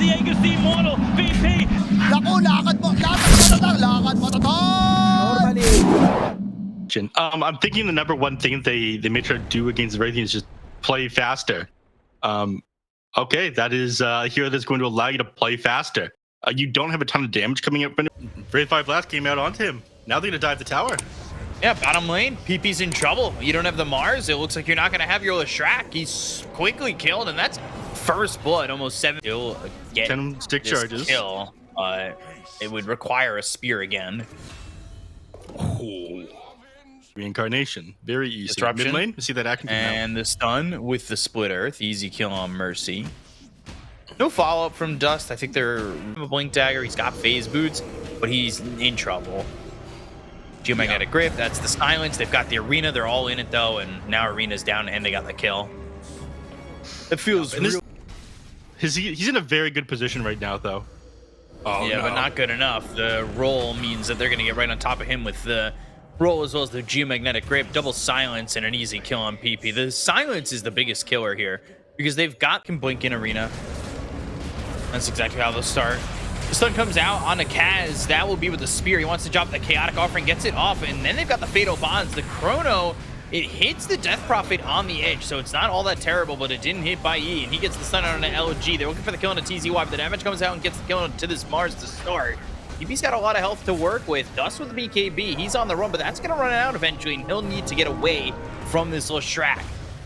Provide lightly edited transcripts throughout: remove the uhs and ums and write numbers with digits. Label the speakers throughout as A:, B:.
A: Diego's the immortal VP.
B: Naku, lakad mo,
C: I'm thinking the number one thing they may try to do against Wraithian is just play faster. Okay, that is here that's going to allow you to play faster. You don't have a ton of damage coming up. Wraith 5 last came out onto him. Now they're going to dive the tower.
D: Yeah, bottom lane, PP's in trouble. You don't have the Mars. It looks like you're not going to have your lizZard. He's quickly killed, and that's first blood, almost 7. Still get
C: 10 stick charges.
D: Kill. It would require a spear again.
C: Ooh. Reincarnation, very easy.
D: Disruption.
C: Mid lane, you see that acting.
D: And the stun with the split earth. Easy kill on Mercy. No follow-up from Dust. I think they're a blink dagger. He's got phase boots, but he's in trouble. Geomagnetic grip, that's the silence. They've got the arena. They're all in it though, and now arena's down and they got the kill. It feels real.
C: He's in a very good position right now though. Oh,
D: yeah,
C: no.
D: but not good enough. The roll means that they're going to get right on top of him with the roll as well as the geomagnetic grip, double silence, and an easy kill on PP. The silence is the biggest killer here because they've got can blink in arena. That's exactly how they'll start. The stun comes out on a Kaz. That will be with the spear. He wants to drop the chaotic offering, gets it off, and then they've got the fatal bonds. The chrono, it hits the death prophet on the edge, so it's not all that terrible, but it didn't hit by E, and he gets the stun out on an LG. They're looking for the kill on a TZY, but the damage comes out and gets the kill to this Mars to start. DP's got a lot of health to work with. Dust with the BKB, he's on the run, but that's going to run out eventually, and he'll need to get away from this lizZard.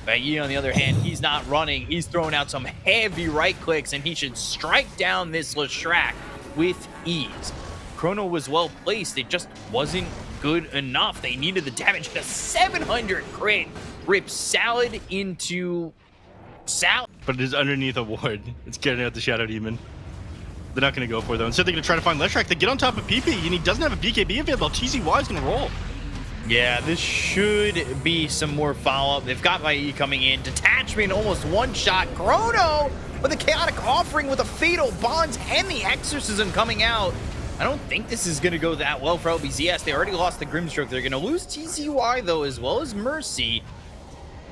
D: Yi, on the other hand, he's not running. He's throwing out some heavy right clicks, and he should strike down this lizZard with ease. Chrono was well placed. It just wasn't good enough. They needed the damage. A 700 crit rips Salad into Salad.
C: But it is underneath a ward. It's getting out the Shadow Demon. They're not going to go for it though. Instead, they're going to try to find lizZard. They get on top of PP, and he doesn't have a BKB available. TZY is going to roll.
D: Yeah, this should be some more follow-up. They've got Yi coming in. Detachment, almost one-shot. Chrono with a chaotic offering with a fatal bonds and the exorcism coming out. I don't think this is going to go that well for LBZS. They already lost the Grimstroke. They're going to lose TZY, though, as well as Mercy.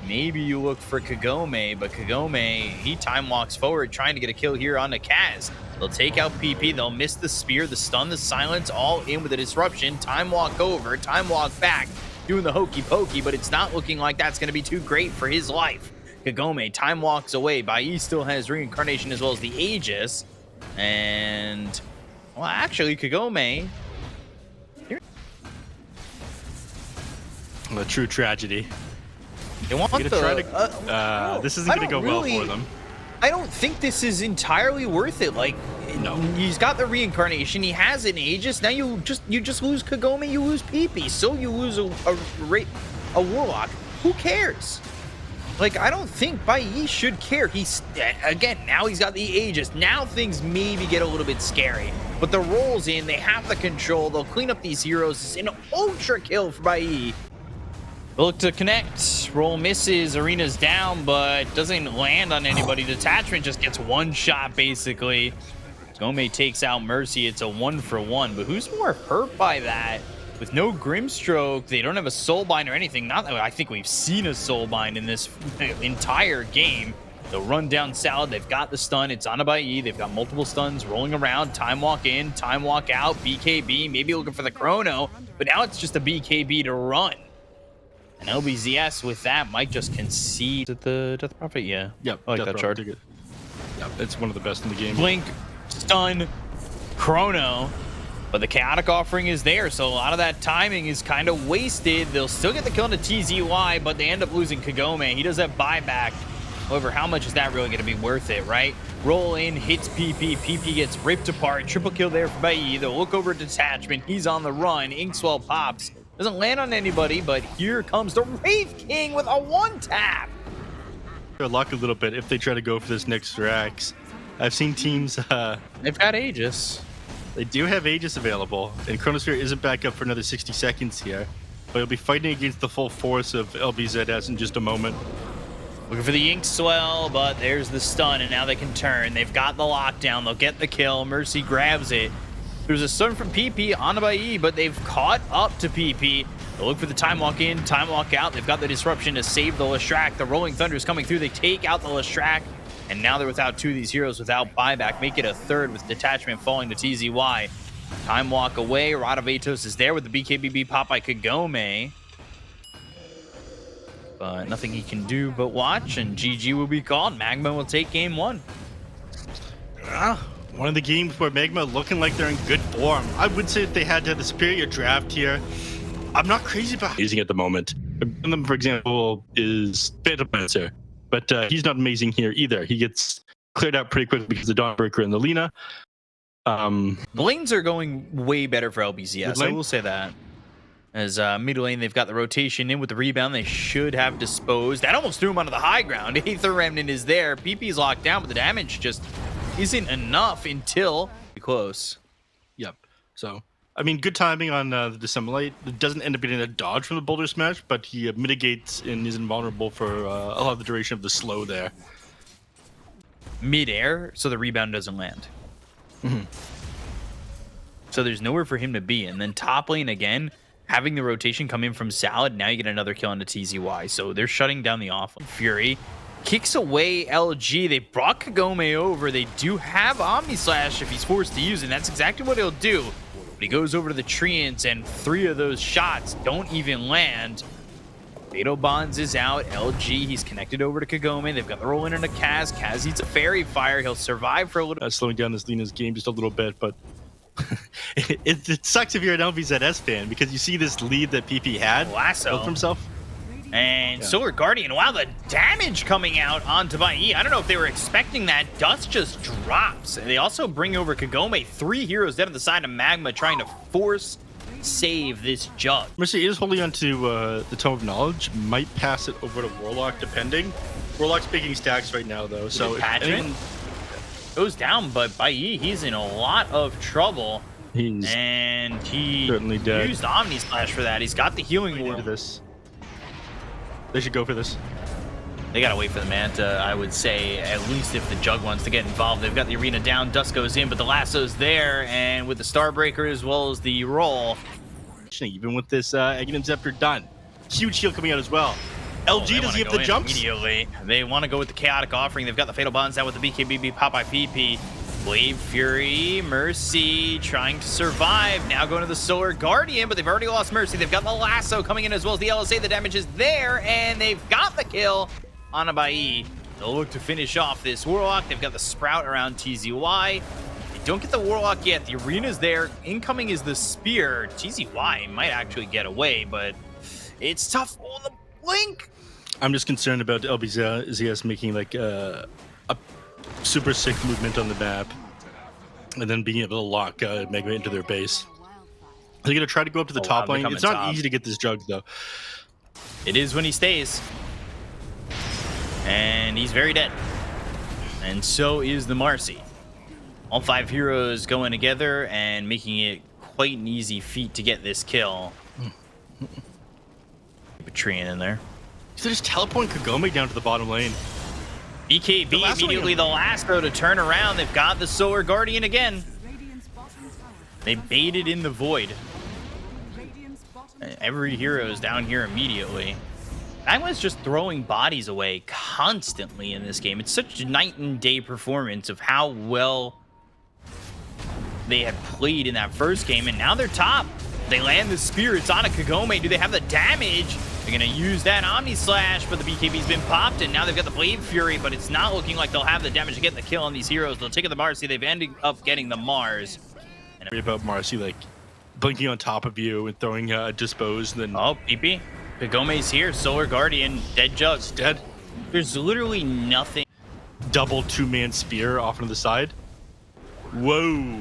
D: Maybe you look for Kagome, but Kagome, he time walks forward, trying to get a kill here on the Kaz. They'll take out PP. They'll miss the spear, the stun, the silence, all in with a disruption. Time walk over, time walk back, doing the hokey pokey, but it's not looking like that's going to be too great for his life. Kagome time walks away. Bai still has reincarnation as well as the Aegis. And, well, actually, Kagome.
C: A true tragedy.
D: They want
C: this isn't going to go well for them.
D: I don't think this is entirely worth it. Like,
C: no,
D: he's got the reincarnation. He has an Aegis. Now you just lose Kagome. You lose PP. So you lose a Warlock. Who cares? Like, I don't think Bai should care. He's again now he's got the Aegis. Now things maybe get a little bit scary. But the roll's in. They have the control. They'll clean up these heroes. It's an ultra kill for Bai. Look to connect. Roll misses. Arena's down, but doesn't land on anybody. Detachment just gets one shot, basically. Gome takes out Mercy. It's a 1-for-1, but who's more hurt by that? With no Grimstroke, they don't have a Soulbind or anything. Not that I think we've seen a Soulbind in this entire game. They'll run down Salad. They've got the stun. It's on a Bai. They've got multiple stuns rolling around. Time walk in, time walk out. BKB, maybe looking for the chrono, but now it's just a BKB to run. And LBZS with that might just concede to the Death Prophet. Yeah.
C: Yep.
D: I like that chart.
C: Yep. It's one of the best in the game.
D: Blink, stun, chrono. But the chaotic offering is there, so a lot of that timing is kind of wasted. They'll still get the kill into TZY, but they end up losing Kagome. He does have buyback. However, how much is that really going to be worth it, right? Roll in, hits PP. PP gets ripped apart. Triple kill there for Bai. They'll look over Detachment. He's on the run. Inkswell pops. Doesn't land on anybody, but here comes the Wraith King with a one-tap.
C: They're locked a little bit if they try to go for this next Rax. I've seen teams...
D: They've got Aegis.
C: They do have Aegis available, and Chronosphere isn't back up for another 60 seconds here. But he'll be fighting against the full force of LBZS in just a moment.
D: Looking for the Inkswell, but there's the stun, and now they can turn. They've got the lockdown. They'll get the kill. Mercy grabs it. There's a stun from PP on Bai, but they've caught up to PP. They'll look for the time walk in, time walk out. They've got the disruption to save the lizZard. The Rolling Thunder is coming through. They take out the lizZard. And now they're without 2 of these heroes without buyback. Make it a 3rd with detachment falling to TZY. Time walk away. Radavatos is there with the BKBB pop by Kagome. But nothing he can do but watch, and GG will be called. Magma will take game 1.
C: One of the games where Magma looking like they're in good form. I would say that they had to have the superior draft here. I'm not crazy about using at the moment. One of them, for example, is Phantom Lancer, but he's not amazing here either. He gets cleared out pretty quickly because of the Dawnbreaker and the Lina.
D: The lanes are going way better for LBZS. I will say that. As mid lane, they've got the rotation in with the rebound. They should have disposed. That almost threw him onto the high ground. Aether Remnant is there. PP's locked down, but the damage just isn't enough until close.
C: Yep. So, I mean, good timing on the Dissimulate. It doesn't end up getting a dodge from the Boulder Smash, but he mitigates and is invulnerable for a lot of the duration of the slow there.
D: Mid-air, so the rebound doesn't land. So there's nowhere for him to be. And then top lane again, having the rotation come in from Salad, now you get another kill into TZY. So they're shutting down the off. Fury kicks away LG. They brought Kagome over. They do have Omni Slash if he's forced to use it. And that's exactly what he'll do. But he goes over to the Treants, and 3 of those shots don't even land. Fatal Bonds is out. LG, he's connected over to Kagome. They've got the roll in into Kaz. Kaz eats a Fairy Fire. He'll survive for a little.
C: Slowing down this Lina's game just a little bit, but it sucks if you're an LBZS fan because you see this lead that PP had
D: Lasso
C: for himself.
D: And Solar Guardian, wow, the damage coming out onto Bai. I don't know if they were expecting that. Dust just drops. They also bring over Kagome. 3 heroes dead on the side of Magma trying to force save this jug.
C: Mercy is holding on to the Tome of Knowledge. Might pass it over to Warlock, depending. Warlock's making stacks right now, though. So if anyone
D: goes down, but Bai, he's in a lot of trouble.
C: He's certainly dead.
D: Used Omni Slash for that. He's got the healing ward.
C: This. They should go for this.
D: They gotta wait for the Manta, I would say, at least if the Jug wants to get involved. They've got the arena down, Dust goes in, but the lasso's there, and with the Starbreaker as well as the roll.
C: Even with this Aghanim Scepter done. Huge heal coming out as well. LG, does he have the jumps?
D: Immediately. They want to go with the Chaotic Offering. They've got the Fatal Bonds out with the BKBB Popeye PP. Blade Fury, Mercy trying to survive. Now going to the Solar Guardian, but they've already lost Mercy. They've got the Lasso coming in as well as the LSA. The damage is there, and they've got the kill on Abai. They'll look to finish off this Warlock. They've got the Sprout around TZY. They don't get the Warlock yet. The arena's there. Incoming is the Spear. TZY might actually get away, but it's tough on the blink.
C: I'm just concerned about LBZS making like a super sick movement on the map and then being able to lock Magma into their base. They're going to try to go up to the top lane. It's not easy to get this Jug, though.
D: It is when he stays. And he's very dead. And so is the Marcy. All 5 heroes going together and making it quite an easy feat to get this kill. Keep a Treant in there.
C: So just teleporting Kagome down to the bottom lane.
D: BKB immediately the last throw to turn around. They've got the Solar Guardian again. They baited in the void. Every hero is down here immediately. Magma's just throwing bodies away constantly in this game. It's such a night and day performance of how well they had played in that first game, and now they're top. They land the Spear. It's on a Kagome. Do they have the damage? They're going to use that Omni Slash, but the BKB's been popped, and now they've got the Blade Fury, but it's not looking like they'll have the damage to get the kill on these heroes. They'll take the Marcy. They've ended up getting the Mars.
C: And about Marcy, like, blinking on top of you and throwing Dispose, and then...
D: Oh, PP. Kagome's here. Solar Guardian. Dead Jugs.
C: Dead.
D: There's literally nothing.
C: Double 2-man Spear off on the side. Whoa.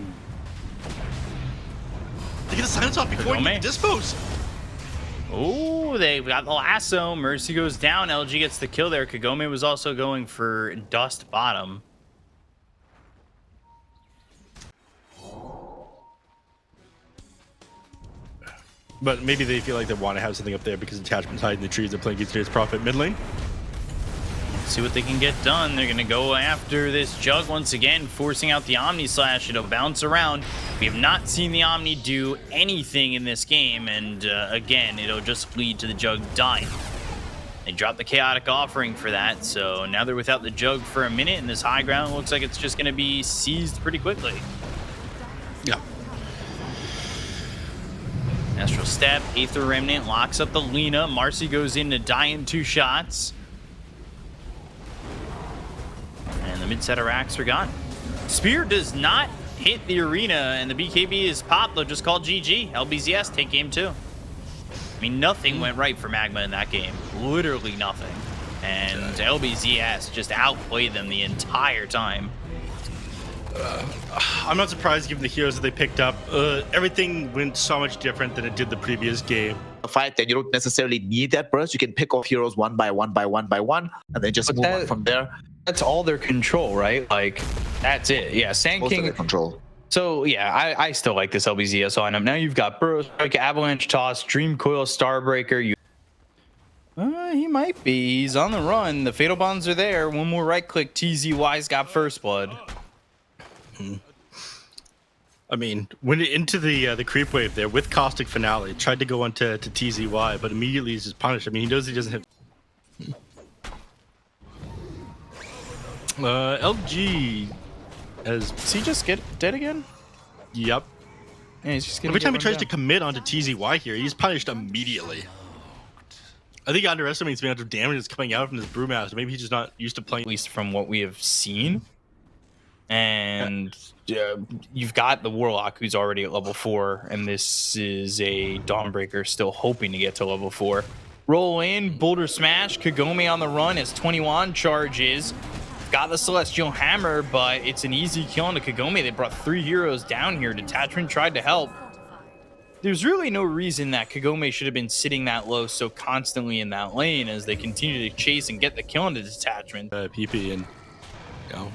C: They get a silence off before you get Dispose.
D: Oh, they've got the Lasso. Mercy goes down. LG gets the kill there. Kagome was also going for Dust bottom.
C: But maybe they feel like they want to have something up there because attachment's hiding the trees. They're playing against today's Prophet mid lane.
D: Let's see what they can get done. They're going to go after this Jug once again, forcing out the Omni Slash. It'll bounce around. We have not seen the Omni do anything in this game, and again, it'll just lead to the Jug dying. They dropped the chaotic offering for that, so now they're without the jug for a minute, and this high ground looks like it's just going to be seized pretty quickly.
C: Yeah.
D: Astral Step, Aether Remnant locks up the Lina. Marcy goes in to die in 2 shots. And the mid-set racks are gone. Spear does not hit the arena, and the BKB is popped. They'll just call GG. LBZS take game 2. I mean, nothing went right for Magma in that game. Literally nothing. And LBZS just outplayed them the entire time.
C: I'm not surprised given the heroes that they picked up. Everything went so much different than it did the previous game.
B: A fight that you don't necessarily need that burst. You can pick off heroes one by one, and then just move on from there.
E: That's all their control, right? Like, that's it. Yeah, Sand
B: Most of
E: King.
B: their control.
E: So, yeah, I still like this LBZS lineup. Now you've got Burrow Strike, Avalanche Toss, Dream Coil, Starbreaker. He might be. He's on the run. The Fatal Bonds are there. One more right click. TZY's got First Blood.
C: I mean, went into the creep wave there with Caustic Finale. Tried to go onto TZY, but immediately he's just punished. I mean, he knows he doesn't have. LG has.
E: Does he just get dead again?
C: Yep.
E: Yeah, he's just
C: Every time he tries to commit onto TZY here, he's punished immediately. I think he underestimates the amount of damage that's coming out from this Brewmaster. Maybe he's just not used to playing.
E: At least from what we have seen. And you've got the Warlock who's already at level 4, and this is a Dawnbreaker still hoping to get to level 4. Roll in, Boulder Smash, Kagome on the run as 21 charges. Got the Celestial Hammer, but it's an easy kill on the Kagome. They brought 3 heroes down here. Detachment tried to help. There's really no reason that Kagome should have been sitting that low so constantly in that lane as they continue to chase and get the kill on the Detachment.
C: PP, and you know,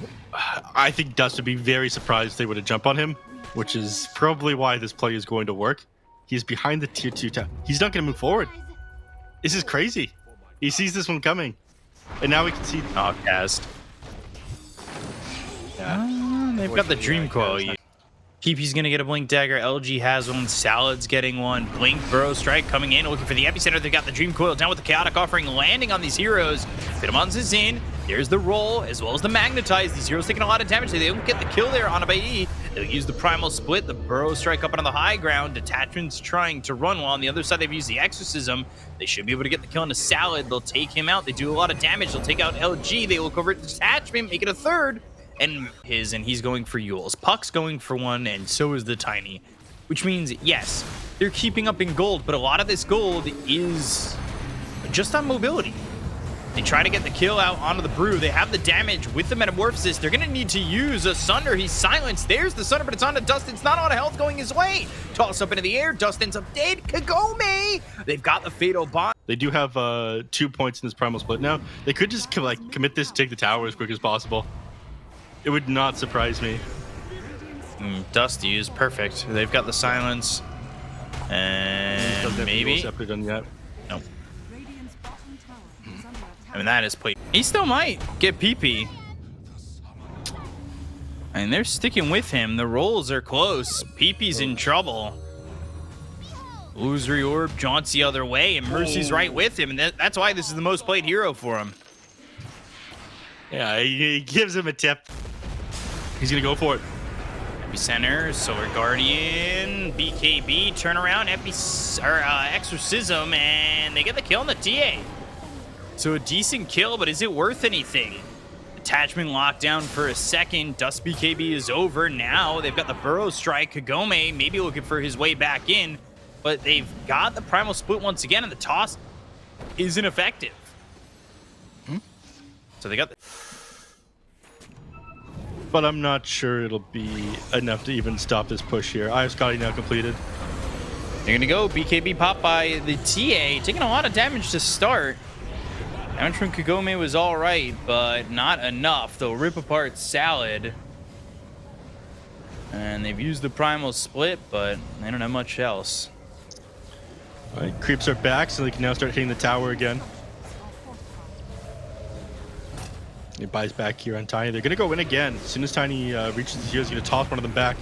C: I think Dust would be very surprised if they would have jumped on him, which is probably why this play is going to work. He's behind the tier 2 tower. He's not going to move forward. This is crazy. He sees this one coming, and now we can see.
E: Oh, cast.
C: Yeah.
D: They've got the Dream Coil. PP's gonna get a Blink Dagger. LG has one. Salad's getting one. Blink Burrow Strike coming in, looking for the epicenter. They've got the Dream Coil down with the Chaotic Offering, landing on these heroes. Fitamons is in. There's the roll, as well as the Magnetize. These heroes taking a lot of damage. They don't get the kill there on a Bai. They'll use the Primal Split, the Burrow Strike up on the high ground. Detachment's trying to run, while on the other side they've used the Exorcism. They should be able to get the kill on the Salad. They'll take him out. They do a lot of damage. They'll take out LG. They look over at Detachment, make it a third. And he's going for Yule's. Puck's going for one, and so is the Tiny. Which means, yes, they're keeping up in gold, but a lot of this gold is just on mobility. They try to get the kill out onto the Brew. They have the damage with the Metamorphosis. They're going to need to use a Sunder. He's silenced. There's the Sunder, but it's on to Dustin. It's not a lot of health going his way. Toss up into the air. Dustin's up dead. Kagome! They've got the Fatal Bond.
C: They do have 2 points in this Primal Split now. They could just commit this, take the tower as quick as possible. It would not surprise me.
D: Dusty is perfect. They've got the silence. And maybe.
C: Done yet.
D: No. I mean, that is play. He still might get PP. And they're sticking with him. The rolls are close. PP's in trouble. Illusory Orb, jaunts the other way, and Mercy's right with him. And that's why this is the most played hero for him.
C: Yeah, he gives him a tip. He's gonna go for it.
D: Epicenter, Solar Guardian, BKB, turnaround, Exorcism, and they get the kill on the TA. So a decent kill, but is it worth anything? Attachment locked down for a second. Dust BKB is over. Now they've got the Burrow Strike. Kagome maybe looking for his way back in, but they've got the Primal Split once again, and the toss isn't effective. So they got the...
C: But I'm not sure it'll be enough to even stop this push here. I have Scotty now completed.
D: They're gonna go BKB pop by the TA, taking a lot of damage to start. Damage from Kagome was all right, but not enough. They'll rip apart Salad. And they've used the Primal Split, but they don't have much else.
C: All right, creeps are back, so they can now start hitting the tower again. He buys back here on Tiny. They're going to go in again. As soon as Tiny reaches the heroes, he's going to toss one of them back.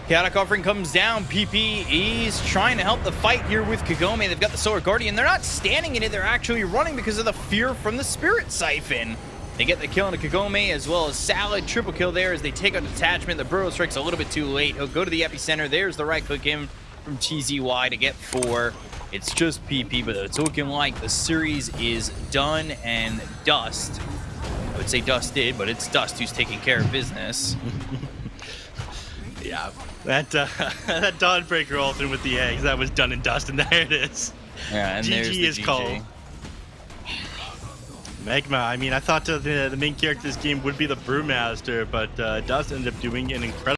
D: Chaotic Offering comes down. PP is trying to help the fight here with Kagome. They've got the Solar Guardian. They're not standing in it. They're actually running because of the fear from the Spirit Siphon. They get the kill on Kagome as well as Salad. Triple kill there as they take out Detachment. The Burrow Strike's a little bit too late. He'll go to the epicenter. There's the right click in from TZY to get 4. It's just PP, but it's looking like the series is done and Dust. I would say Dusted, but it's Dust who's taking care of business.
C: Yeah, that Dawnbreaker ultimate with the eggs, that was done and dust, and there it is.
D: Yeah, and there's
C: GG
D: the
C: is
D: GG.
C: called. Magma, I mean, I thought the main character of this game would be the Brewmaster, but Dust ended up doing an incredible...